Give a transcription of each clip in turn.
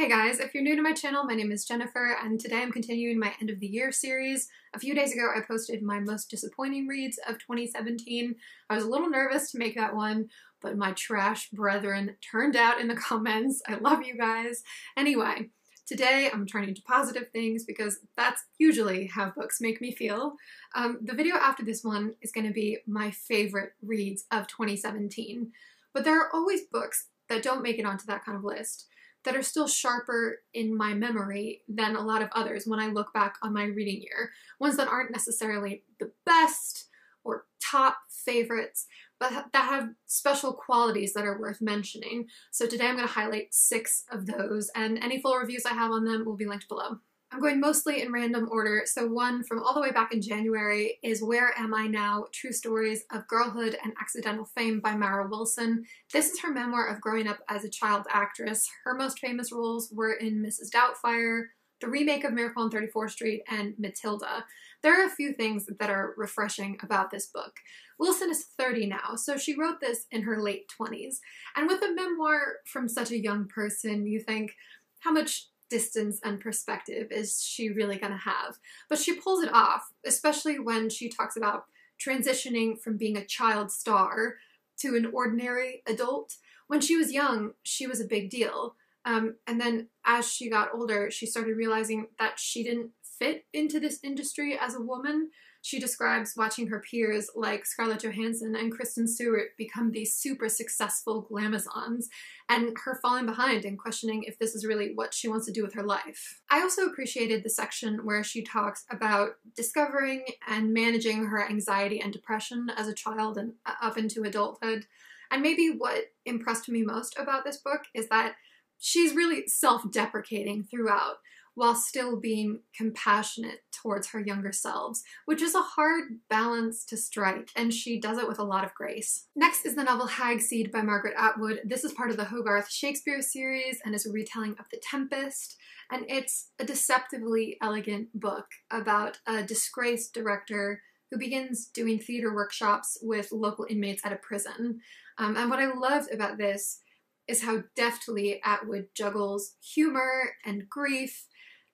Hey guys, if you're new to my channel, my name is Jennifer, and today I'm continuing my end of the year series. A few days ago I posted my most disappointing reads of 2017. I was a little nervous to make that one, but my trash brethren turned out in the comments. I love you guys. Anyway, today I'm turning to positive things because that's usually how books make me feel. The video after this one is going to be my favorite reads of 2017, but there are always books that don't make it onto that kind of list that are still sharper in my memory than a lot of others when I look back on my reading year. Ones that aren't necessarily the best or top favorites, but that have special qualities that are worth mentioning. So today I'm going to highlight 6 of those, and any full reviews I have on them will be linked below. I'm going mostly in random order, so one from all the way back in January is Where Am I Now? True Stories of Girlhood and Accidental Fame by Mara Wilson. This is her memoir of growing up as a child actress. Her most famous roles were in Mrs. Doubtfire, the remake of Miracle on 34th Street, and Matilda. There are a few things that are refreshing about this book. Wilson is 30 now, so she wrote this in her late 20s. And with a memoir from such a young person, you think, how much distance and perspective is she really gonna have? But she pulls it off, especially when she talks about transitioning from being a child star to an ordinary adult. When she was young, she was a big deal. And then as she got older, she started realizing that she didn't fit into this industry as a woman. She describes watching her peers like Scarlett Johansson and Kristen Stewart become these super successful glamazons, and her falling behind and questioning if this is really what she wants to do with her life. I also appreciated the section where she talks about discovering and managing her anxiety and depression as a child and up into adulthood. And maybe what impressed me most about this book is that she's really self-deprecating throughout, while still being compassionate towards her younger selves, which is a hard balance to strike, and she does it with a lot of grace. Next is the novel Hag-Seed by Margaret Atwood. This is part of the Hogarth Shakespeare series and is a retelling of The Tempest, and it's a deceptively elegant book about a disgraced director who begins doing theater workshops with local inmates at a prison. And what I loved about this is how deftly Atwood juggles humor and grief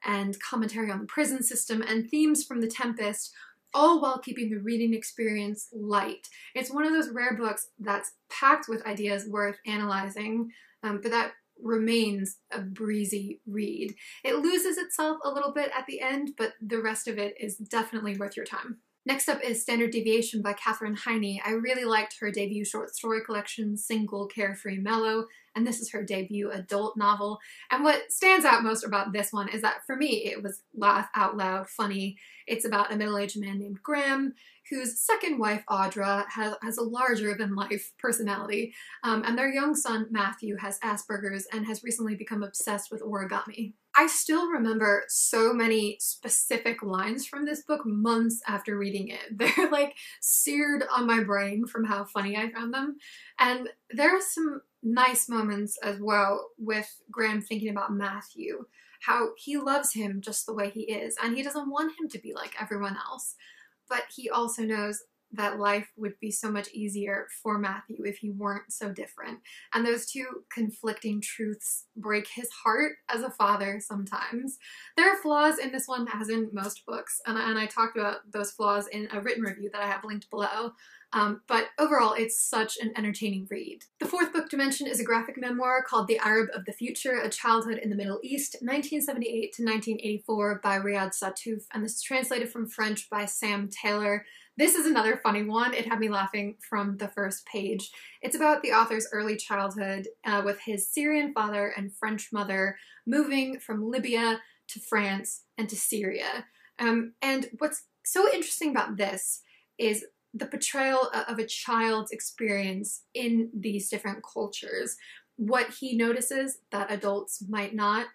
and commentary on the prison system and themes from The Tempest, all while keeping the reading experience light. It's one of those rare books that's packed with ideas worth analyzing, but that remains a breezy read. It loses itself a little bit at the end, but the rest of it is definitely worth your time. Next up is Standard Deviation by Katherine Heine. I really liked her debut short story collection, Single Carefree Mellow, and this is her debut adult novel. And what stands out most about this one is that for me, it was laugh out loud funny. It's about a middle-aged man named Graham, whose second wife, Audra, has a larger-than-life personality, and their young son, Matthew, has Asperger's and has recently become obsessed with origami. I still remember so many specific lines from this book months after reading it. They're like seared on my brain from how funny I found them. And there are some nice moments as well with Graham thinking about Matthew, how he loves him just the way he is, and he doesn't want him to be like everyone else. But he also knows that life would be so much easier for Matthew if he weren't so different. And those two conflicting truths break his heart as a father sometimes. There are flaws in this one, as in most books, and I talked about those flaws in a written review that I have linked below. But overall, it's such an entertaining read. The fourth book to mention is a graphic memoir called The Arab of the Future, A Childhood in the Middle East, 1978 to 1984 by Riyad Sattouf, and this is translated from French by Sam Taylor. This is another funny one. It had me laughing from the first page. It's about the author's early childhood with his Syrian father and French mother moving from Libya to France and to Syria. And what's so interesting about this is the portrayal of a child's experience in these different cultures. What he notices that adults might not,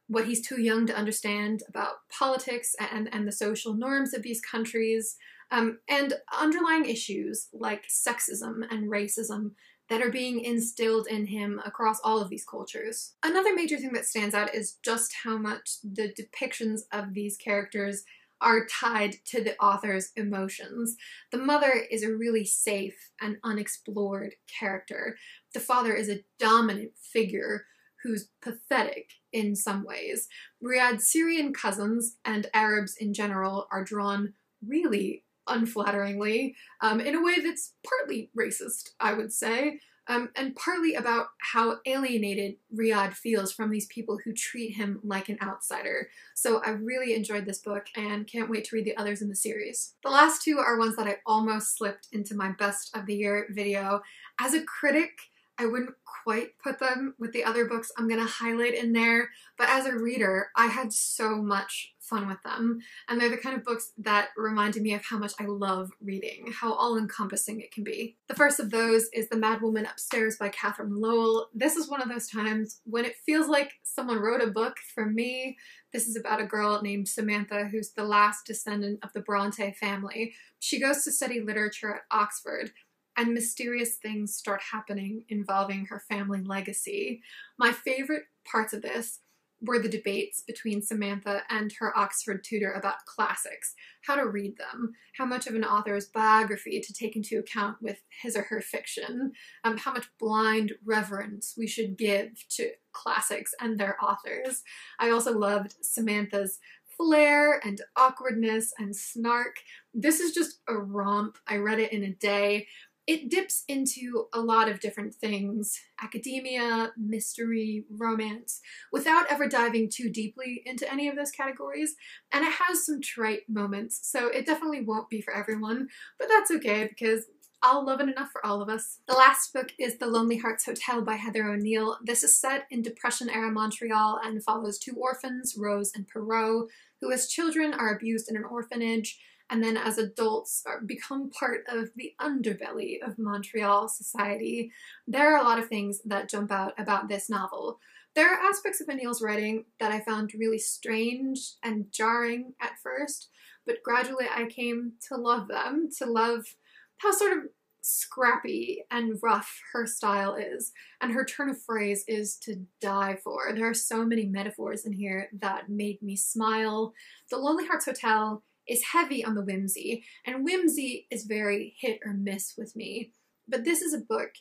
what he's too young to understand about politics and the social norms of these countries, and underlying issues like sexism and racism that are being instilled in him across all of these cultures. Another major thing that stands out is just how much the depictions of these characters are tied to the author's emotions. The mother is a really safe and unexplored character. The father is a dominant figure who's pathetic in some ways. Riyadh's Syrian cousins and Arabs in general are drawn really unflatteringly, in a way that's partly racist, I would say, and partly about how alienated Riyadh feels from these people who treat him like an outsider. So I really enjoyed this book and can't wait to read the others in the series. The last two are ones that I almost slipped into my best of the year video. As a critic, I wouldn't quite put them with the other books I'm gonna highlight in there, but as a reader, I had so much fun with them, and they're the kind of books that reminded me of how much I love reading, how all-encompassing it can be. The first of those is The Madwoman Upstairs by Lowell. This is one of those times when it feels like someone wrote a book for me. This is about a girl named Samantha who's the last descendant of the Bronte family. She goes to study literature at Oxford, and mysterious things start happening involving her family legacy. My favorite parts of this were the debates between Samantha and her Oxford tutor about classics, how to read them, how much of an author's biography to take into account with his or her fiction, how much blind reverence we should give to classics and their authors. I also loved Samantha's flair and awkwardness and snark. This is just a romp. I read it in a day. It dips into a lot of different things, academia, mystery, romance, without ever diving too deeply into any of those categories, and it has some trite moments, so it definitely won't be for everyone, but that's okay because I'll love it enough for all of us. The last book is The Lonely Hearts Hotel by Heather O'Neill. This is set in Depression-era Montreal and follows two orphans, Rose and Perot, who as children are abused in an orphanage, and then as adults become part of the underbelly of Montreal society. There are a lot of things that jump out about this novel. There are aspects of O'Neill's writing that I found really strange and jarring at first, but gradually I came to love them, to love how sort of scrappy and rough her style is, and her turn of phrase is to die for. There are so many metaphors in here that made me smile. The Lonely Hearts Hotel is heavy on the whimsy, and whimsy is very hit or miss with me. But this is a book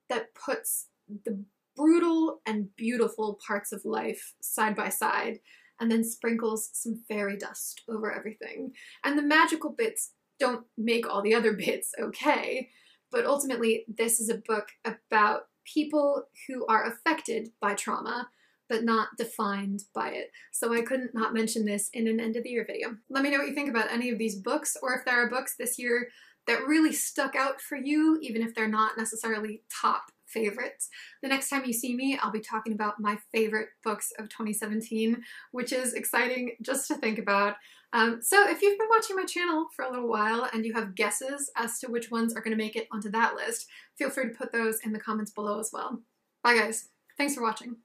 that puts the brutal and beautiful parts of life side by side, and then sprinkles some fairy dust over everything. And the magical bits don't make all the other bits okay, but ultimately this is a book about people who are affected by trauma, but not defined by it. So I couldn't not mention this in an end of the year video. Let me know what you think about any of these books, or if there are books this year that really stuck out for you, even if they're not necessarily top favorites. The next time you see me, I'll be talking about my favorite books of 2017, which is exciting just to think about. So if you've been watching my channel for a little while and you have guesses as to which ones are going to make it onto that list, feel free to put those in the comments below as well. Bye guys. Thanks for watching.